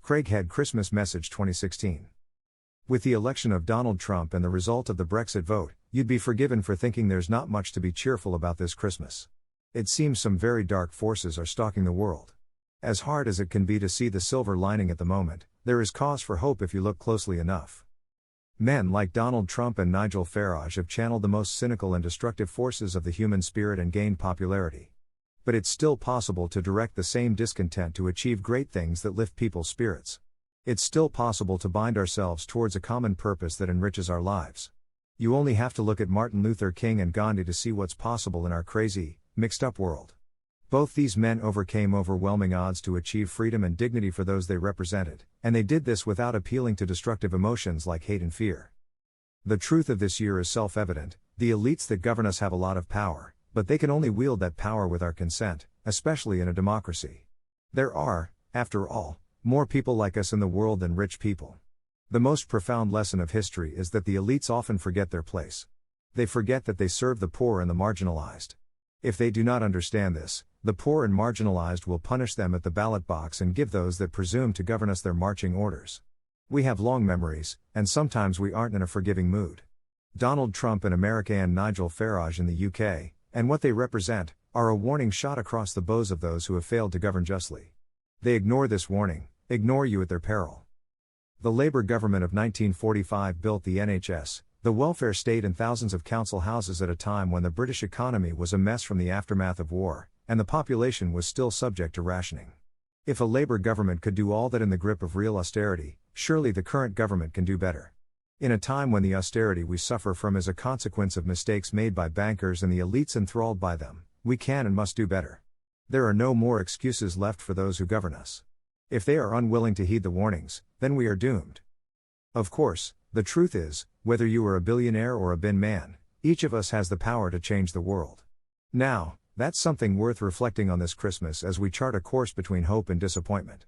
Craighead Christmas Message 2016. With the election of Donald Trump and the result of the Brexit vote, you'd be forgiven for thinking there's not much to be cheerful about this Christmas. It seems some very dark forces are stalking the world. As hard as it can be to see the silver lining at the moment, there is cause for hope if you look closely enough. Men like Donald Trump and Nigel Farage have channeled the most cynical and destructive forces of the human spirit and gained popularity. But it's still possible to direct the same discontent to achieve great things that lift people's spirits. It's still possible to bind ourselves towards a common purpose that enriches our lives. You only have to look at Martin Luther King and Gandhi to see what's possible in our crazy, mixed-up world. Both these men overcame overwhelming odds to achieve freedom and dignity for those they represented, and they did this without appealing to destructive emotions like hate and fear. The truth of this year is self-evident: the elites that govern us have a lot of power, but they can only wield that power with our consent, especially in a democracy. There are, after all, more people like us in the world than rich people. The most profound lesson of history is that the elites often forget their place. They forget that they serve the poor and the marginalized. If they do not understand this, the poor and marginalized will punish them at the ballot box and give those that presume to govern us their marching orders. We have long memories, and sometimes we aren't in a forgiving mood. Donald Trump in America and Nigel Farage in the UK, and what they represent, are a warning shot across the bows of those who have failed to govern justly. They ignore this warning, ignore you at their peril. The Labour government of 1945 built the NHS, the welfare state, and thousands of council houses at a time when the British economy was a mess from the aftermath of war, and the population was still subject to rationing. If a Labour government could do all that in the grip of real austerity, surely the current government can do better. In a time when the austerity we suffer from is a consequence of mistakes made by bankers and the elites enthralled by them, we can and must do better. There are no more excuses left for those who govern us. If they are unwilling to heed the warnings, then we are doomed. Of course, the truth is, whether you are a billionaire or a bin man, each of us has the power to change the world. Now, that's something worth reflecting on this Christmas as we chart a course between hope and disappointment.